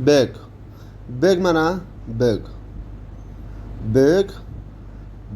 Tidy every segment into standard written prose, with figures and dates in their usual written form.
بیگ. بیگ माना bag. Bag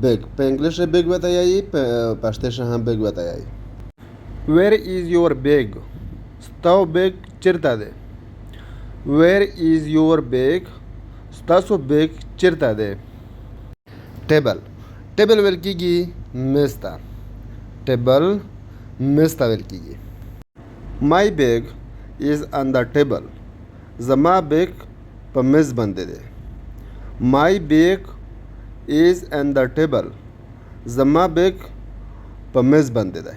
bag पे इंग्लिश में बैग बताया ही पाश्ते से हम बैग बताया ही. Where is your bag? स्ताव बैग चिरता दे. Where is your bag? स्तासो बैग चिरता दे. टेबल. टेबल वेलकीगी मेस्ता. टेबल मेस्ता वेलकीगी. My bag is on the table. زما بیگ په میز باندې دی. My bag is on the table. زما بیگ په میز باندې دی.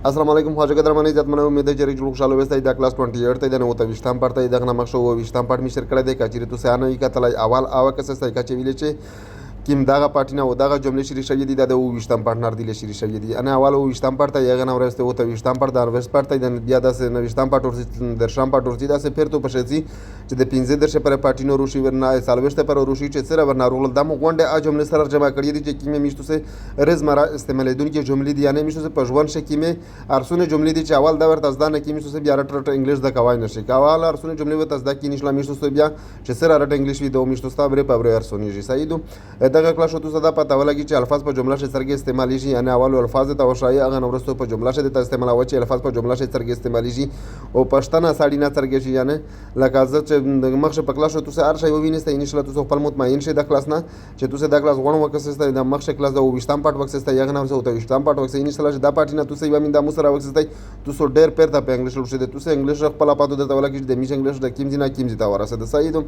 السلام علیکم خواجه قدرمنې عزت منو امید چې ریجو خوشاله وسته دا کلاس 28 ته د نو ته وشتام پړته دغه نمخ شو وشتام پړ می شر کړه د کچری تو سانه یې کتلای اول او کسه سې کچې ویلې چې کیم دغه پټینه او دغه جمله شری شوی دی د وشتام پارتنر دی شری شوی دی انا اول وشتام پړته یغه نو ورسته او ته وشتام پړ د ورس پړته د بیا د نو وشتام پټ ورسې در شام پټ ورسې دا سه پیر تو پښې چې د 15 درشه پر پټینو روشي ورنه سالوشته پر روشي چې سره ورنه رول د مغونډه ا جمله سره جمع کړی دي چې کیمه میشتو سه رز مرا استعمال دي کې جملې دي یعنی میشتو سه پښون ش کیمه ارسونه جملې دي چې اول دا ورته ځدان کې میشتو سه بیا رټ انګلیش د کوای نشي کاوال ارسونه جملې وته ځدا کې نشلا میشتو سه بیا چې سره رټ انګلیش وی دوه میشتو سه بره په ارسونه جی سایدو دغه کلاس تو صدا پته ولګي چې الفاظ په جمله ش سرګه استعمالي شي یعنی اول الفاظ ته وشای هغه نورستو په جمله ش د استعمال او چې الفاظ په جمله ش سرګه استعمالي شي او پښتنه ساړی نه سرګه شي یعنی لکه چې د مخ په کلاس تو سه ارشای وینسته انشاء الله تو خپل مطمئن شي د کلاس نه چې تو سه د کلاس غوڼه وکسسته د مخ کلاس د وشتام پټ وکسسته یغه نه ورسته وشتام پټ وکسسته انشاء الله د پټ نه تو سه یمین د مسره وکسسته تو سو ډیر پیر ته په انګلیش لوشه تو سه انګلیش خپل پاتو د تول کې د میش انګلیش د کیم جنا کیم جتا ورسه د سایدو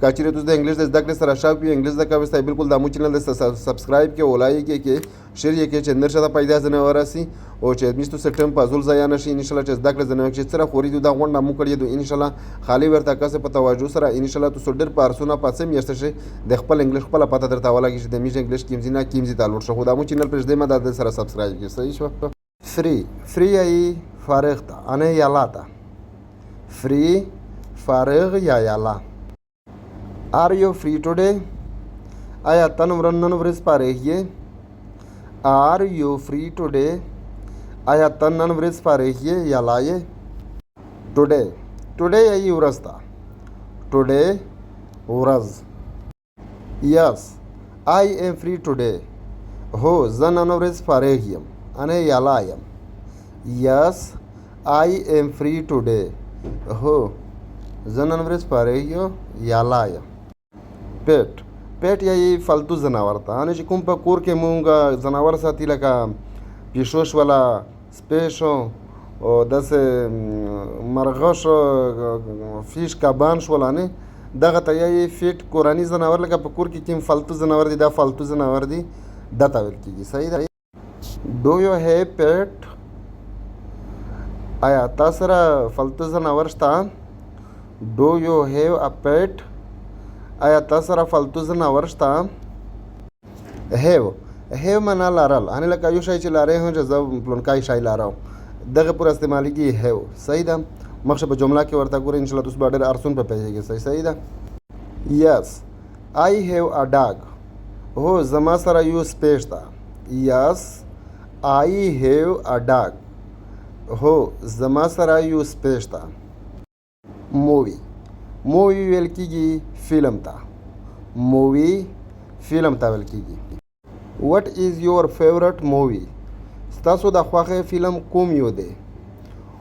کاچری تو د انګلیش د زده سره شاو پی انګلیش د کاوسته بالکل د مو چینل د سبسکرایب کې ولای کې شیر کې چې نرشه د پیدا زنه ورسي او چې میستو سټم په ازول ځای نه شي ان شاء الله چې زده زنه چې سره خوري د غونډه مو کړی دو ان شاء الله خالی ورته کاسه په توجه سره ان شاء الله تو سډر پارسونه پاتې میشته شي د خپل انګلیش خپل پته درته ولګي چې د میش انګلیش کیم زینا کیم زی تعلق شو د مو چینل پر دې مدد سره سبسکرایب کې صحیح شو. فری ای فارغ تا انه یالا تا فری فارغ یا یالا. Are you free today? آیا تن نن ورځ فارغ یې؟ Are you free today? آیا تن نن ورځ فارغ یې یا لا یې؟ Today. Today ای ورځ ده. Today ورځ. Yes. I am free today. هو زه نن ورځ فارغ یم. انه یا لا یم. Yes. I am free today. هو زه نن ورځ فارغ یم یا لا یم. پیټ پیټ یې فالتو زناور ته ان چې کوم په کور کې مونږ زناور ساتي لکه پیشوش ولا سپیشو او داسې مرغش فیش کبان شول نه دغه ته یې فیټ کورانی زناور لکه په کور کې کوم فالتو زناور دي دا فالتو زناور دي دا ته ویل کېږي صحیح ده. ډو یو هیو پیټ آیا تاسو سره فالتو زناور شته؟ ډو یو هیو ا پیټ آیا تاسو سره فالتو زناور شته؟ هیو معنا لرل ان لکه یو شی چې لاره هو چې زه پلونکای شی لاره دغه پر استعمالي کې هیو صحیح ده. مخشه په جمله کې ورته ګورئ ان شاء الله تاسو به ډېر ارسون په پیږئ صحیح ده. یس آی هیو ا ډاګ هو زما سره یو سپیش ده. یس آی هیو ا ډاګ هو زما سره یو سپیش ده. مووی مووی ویل کېږي فلم ته. مووی فلم ته ویل کېږي. وټ از یور فیورټ مووی ستاسو د خوښې فلم کوم یو دی؟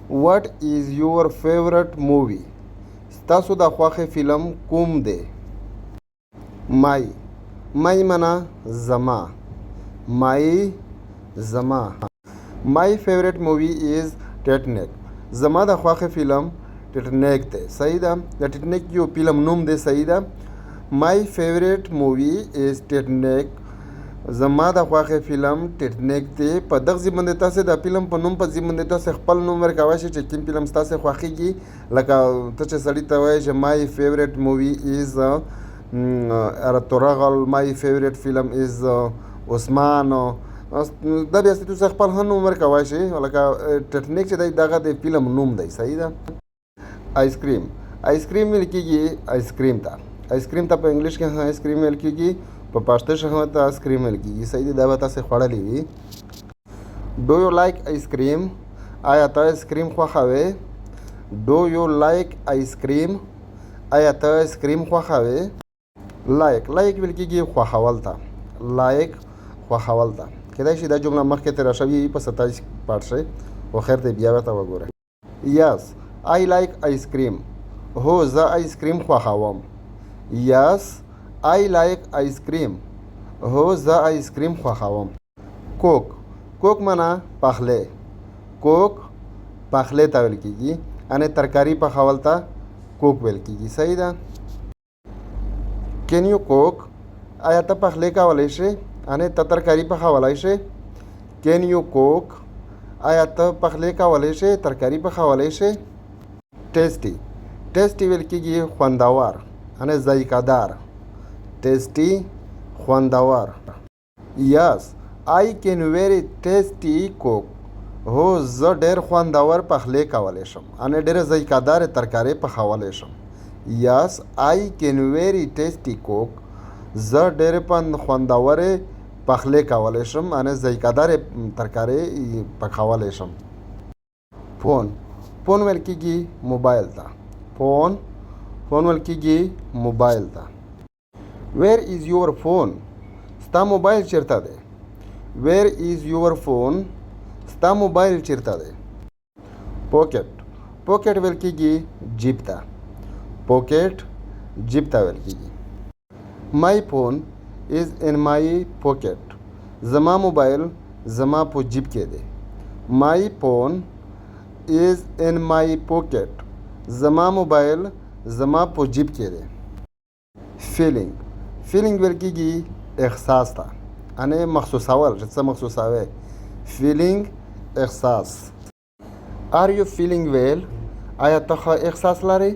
وټ از یور فیورټ مووی ستاسو د خوښې فلم کوم دی؟ مای مای معنا زما. مای زما. مای فیورټ مووی از ټیټنیک زما د خوښې فلم ټیټنیک دی صحیح ده. د ټیټنیک یو فلم نوم دی صحیح ده. مای فیورټ مووی از ټیټنیک زما د خوښې فلم ټیټنیک دی. په دغه ځای باندې تاسو د فلم په نوم په ځای باندې تاسو خپل نوم ورکوئ چې کوم فلم تاسو خوښیږي لکه ته چې سړی ته وایي چې مای فیورټ مووی از ارطغرل مای فیورټ فلم از عثمان دا بیا تاسو خپل نوم ورکوئ چې لکه ټیټنیک چې دی دغه د فلم نوم دی صحیح ده. آیس کریم آیس کریم ویل کېږي آیس کریم ته. آیس کریم ته په انګلیش کې آیس کریم ویل کېږي په پښتو ژبه ته آیس کریم ویل کېږي صحیح ده. دا به تاسو خوړلی وي. ډو یو لایک آیس کریم آیا ته آیس کریم خوښوې؟ Do you like ice cream आया ته आइसक्रीम خوښوې لایک ویل کېږي خوښول ته لایک خوښول ته کېدای شي دا جمله مخکې تېره شوې په 27 پاټ شي خو خیر دی بیا ورته وګوره یس آی لایک آیسکریم هو زه آیسکریم خوښوم یس آی لایک آیسکریم هو زه آیسکریم خوښوم کوک معنا پخلی کوک پخلی ته ویل کېږي یعنې ترکاري پخول ته کوک ویل کېږي صحیح ده کین یو کوک آیا ته پخلی کولی شې یعنې ته ترکاري پخولی شې کین یو کوک آیا ته پخلی کولی شې ترکاري پخولی شې ټیسټي ویل کېږي خوندور یعنې ذایقه دار ټیسټي خوندور یس آی کین ویری ټیسټي کوک هو زه ډېر خوندور پخلی کولی شم یعنې ډېره ذایقه دار ترکاري پخولی شم یس آی کین ویری ټیسټي کوک زه ډېرې خوندورې پخلی کولی شم یعنې ذایقه دارې ترکاري پخولی شم فون ویل کېږي موبایل ته فون ویل کېږي موبایل ته ویر از یور فون ستا موبایل چیرته دی ویر از یور فون ستا موبایل چیرته دی پوکټ ویل کېږي جیب ته پوکټ جیب ته ویل کېږي مای فون از ان مای پوکټ زما موبایل زما په جیب کې دی مای فون از ان مای پوکټ زما موبایل زما په جیب کې دی فیلینګ ویل کېږي احساس ته یعنې محسوسول چې څه محسوسوې فیلینګ احساس آر یو فیلینګ ویل آیا ته ښه احساس لرې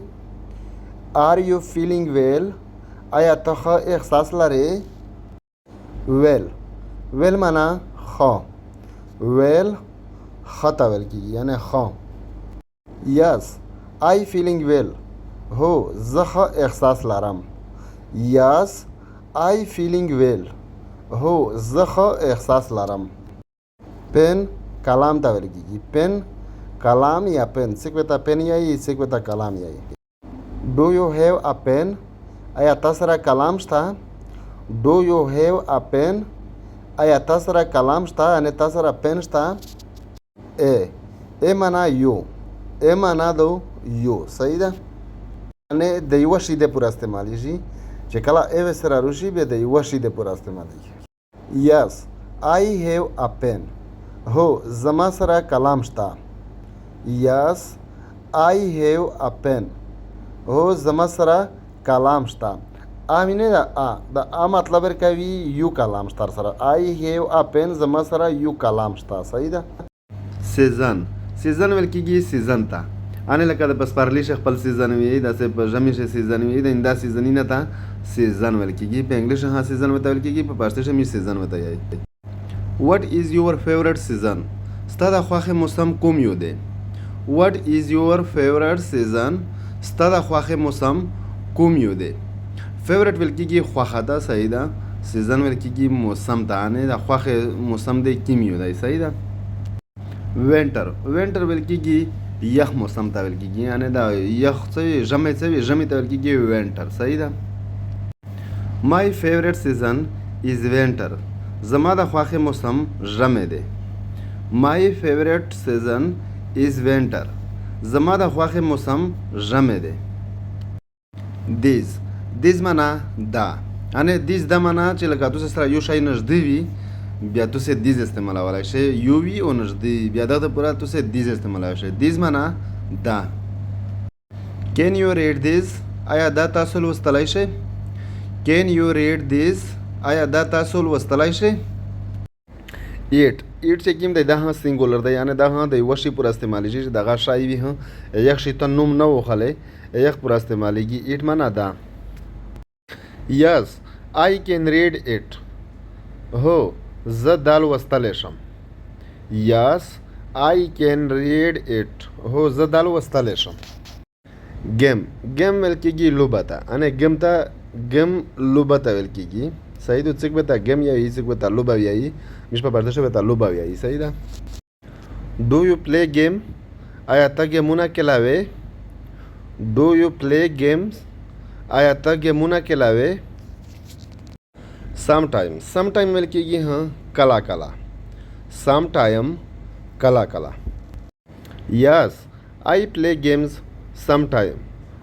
آر یو فیلینګ ویل آیا ته ښه احساس لرې ویل معنا ښه ویل ښه ته ویل کېږي یعنې ښه یس آی فیلینګ ویل هو زه ښه احساس لرم یس آی فیلینګ ویل هو زه ښه احساس لرم پین کلام ته ویل کېږي پین کلام یا پین څوک ورته پین یایي څوک ورته کلام یایي ډو یو هیو ا پین آیا تا سره کلام شته ډو یو هیو ا پین آیا تا سره کلام شته یعنې تا سره پین شته ای معنا یو ای معنا دو یو صحیح ده یعنې د یوه شي د پوره استعمالیږي چې کله ای سره روشي بیا د یوه شي د پوره استعمالیږي یس آی هیو ا پین هو زما سره کلام شته یس آی هیو ا پین هو زما سره کلام شته امینه د ا مطلب ورکوي یو کلام شته سره آی هیو ا پین زما سره یو کلام شته صحیح ده سیزن ویل کېږي سیزن ته یعنې لکه د پسپارلي شي خپل سیزن وي داسې په ژمي شي سیزن وي د دا سیزنینه ته سیزن ویل کېږي په انګلیش ها سیزن ورته ویل کېږي په پښتو شي سیزن ورته یایي واټ از یور فیورټ سیزن ستا د خوښې موسم کوم یو دی واټ از یور فیورټ سیزن ستا د خوښې موسم کوم یو دی فیورټ ویل کېږي خوښه ده صحیح ده سیزن ویل کېږي موسم ته یعنې د خوښې موسم دی کوم یو دی صحیح ده وینټر ویل کېږي یخ موسم ته ویل کېږي یعنې د یخ څه وي ژمی څه وي ژمي ته ویل کېږي وینټر صحیح ده مای فیورټ سیزن از وینټر زما د خوښې موسم ژمی دی مای فیورټ سیزن از وینټر زما د خوښې موسم ژمی دی دیز معنا دا یعنې دیز دا معنا چې لکه تاسو سره یو شی نږدې وي بیا تاسو دیز استعمالولی شئ یو وي او نږدې بیا دغه پوره تاسو دیز استعمالولی شئ دیز معنا دا کین یو ریډ دیز آیا دا تاسو لوستلی شئ کین یو ریډ دیز آیا دا تاسو لوستلی شئ ایټ چې کوم دی دا هم سینګولر دی یعنې دا هم د یوه شي پوره استعمالیږي چې دغه شی وي هم یخ شي ته نوم نه وښلی یخ پوره استعمالیږي ایټ معنا دا یس آی کین ریډ ایټ هو زه دا لوستلی شم یس آی کین ریډ ایټ هو زه دا لوستلی شم گیم ویل کېږي لوبه ته یعنې گیم لوبه ته ویل کېږي صحیح ده څوک به ته گیم یایي څوک به ته لوبه ویایي موږ په پښتو به ته لوبه ویایي صحیح ده ډو یو پلی گیم آیا ته ګیمونه کلاوې do you play games? आया ته गेमونه खेलावे? Sometime sometime well کېږي کله کله समटाइम کله کله. یس آی پلی games sometime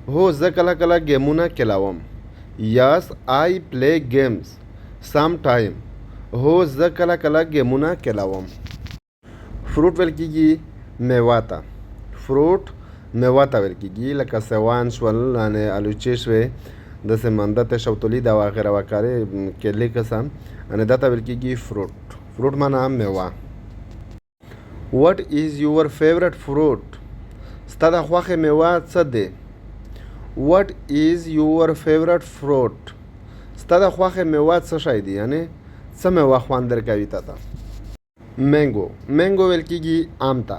هو زه کله کله ګیمونه کېلاوم. یس آی پلی गेम्स समटाइم هو زه کله کله ګیمونه کېلاوم. فروټ ویل کېږي میوه ته. فروټ میوه ته ویل کېږي لکه سیوان شول یعنې الوچې شوې داسې منده ته شوتولي دا وغیره وغیره کیلې قسم یعنې دا ته ویل کېږي فروټ. فروټ معنا میوه. وټ ایز یور فیورټ فروټ؟ ستا د خوښې میوه څه دی؟ وټ ایز یور فیورټ فروټ؟ ستا د خوښې میوه څه شی دی یعنې څه میوه خوند درکوي تا ته؟ مینګو مینګو ویل کېږي ام ته.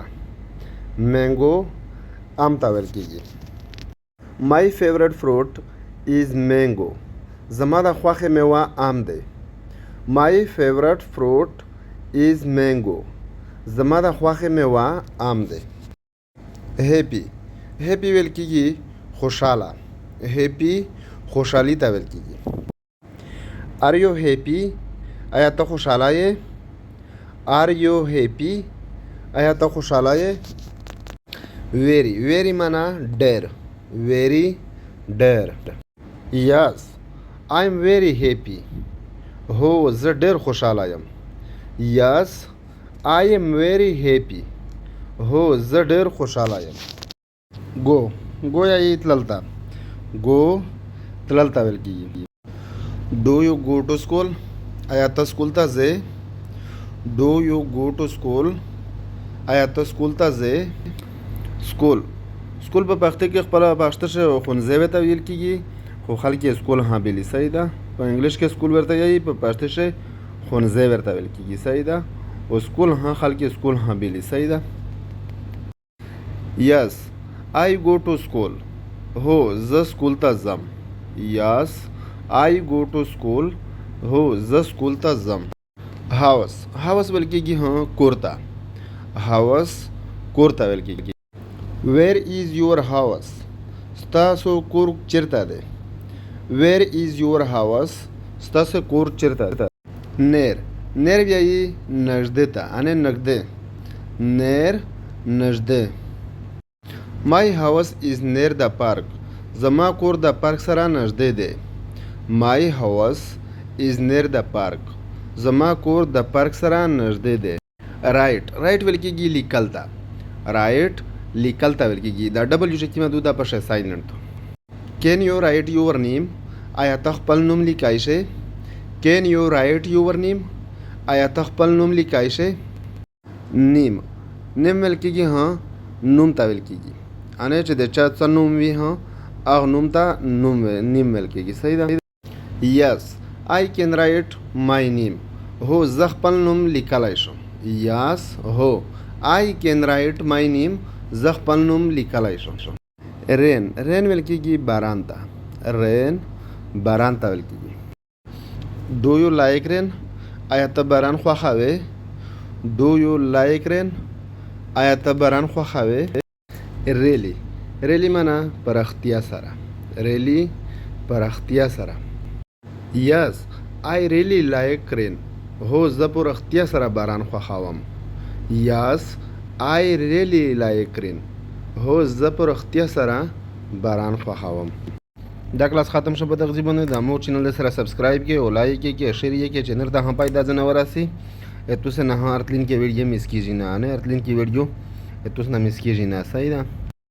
مینګو ام ته ویل کېږي. مای فیورټ فروټ ایز مینګو زما د خوښې میوه ام دی. مای فیورټ فروټ ایز مینګو زما د خوښې میوه ام دی. هیپی هیپی ویل کېږي خوشحاله. هیپی خوشحالي ته ویل کېږي. آر یو هیپی آیا ته خوشحاله یې؟ آر یو هیپی آیا ته خوشحاله یې؟ ویری ویری معنا ډېر. ویری ډېر. یس آی ایم ویری هیپی هو زه ډېر خوشحاله یم. یس آی ایم ویری هیپی هو زه ډېر خوشحاله یم. گو گو یا یې تللته. گو تللته ویل کېږي. ډو یو گو ټو سکول آیا ته سکول ته ځې؟ ډو یو گو ټو سکول آیا ته سکول ته ځې؟ سکول سکول په پښتو کې خپله پښتو ښوونځی ته ویل کېږي خو خلک یې سکول بولي. صحیح ده. په انګلیش کې سکول ورته وایي په پښتو کې ښوونځی ورته ویل کېږي. صحیح ده. او سکول خلک یې سکول بولي. صحیح ده. یس آی گو ټو سکول هو زه سکول ته ځم. یس آی گو ټو سکول هو زه سکول ته ځم. هاوس هاوس ویل کېږي کور ته. هاوس کور ته ویل کېږي. ویر ایز یور هاوس ستاسو کور چیرته دی؟ ویر ایز یور هاوس ستاسو کور چیرته دی؟ نیر نیر وایي نږدې ته یعنې نږدې. نیر نږدې. مای هاوس ایز نیر د پارک زما کور د پارک سره نږدې دی. مای هاوس ایز نیر د پارک زما کور د پارک سره نږدې دی. رایټ رایټ ویل کېږي لیکل ته. رایټ لیکل ته ویل کېږي. دا ډبل یو چې مدو دا په شی سایلنټ. کین یو رایټ یور نیم آیا ته خپل نوم لیکای شې؟ کین یو رایټ یور نیم آیا ته خپل نوم لیکای شې؟ نیم نیم ویل کېږي نوم ته ویل کېږي یعنې چې د چا څه نوم وي هغه نوم ته نیم ویل کېږي. صحیح ده. یس آی کین رایټ مای نیم هو زه خپل نوم لیکلی شم. یس هو آی کین رایټ مای نیم زه خپل نوم لیکلی شم. رین رین ویل کېږي باران ته. رین باران ته ویل کېږي. ډو یو لایک رین آیا ته باران خوښوې؟ ډو یو لایک رین آیا ته باران خوښوې؟ ریلی ریلی معنا پراختیا سره. ریلی پراختیا سره. یس آی ریلی لایک رین هو زه پراختیا سره باران خوښوم. یس آی ریلی لایک رین هو زه پراختیا سره باران خوښوم. دا کلاس ختم شو. په دغه ځای باندې د مور چینل سره سبسکرایب کې او لایک کې شیر کې چینل ته هم پیدا ځنه ورسي تو سے نہ ارتلین کے ویڈیو مس کیجیے نہ ارتلین کی ویڈیو تو سے نہ مس کیجیے نہ. صحیح ده.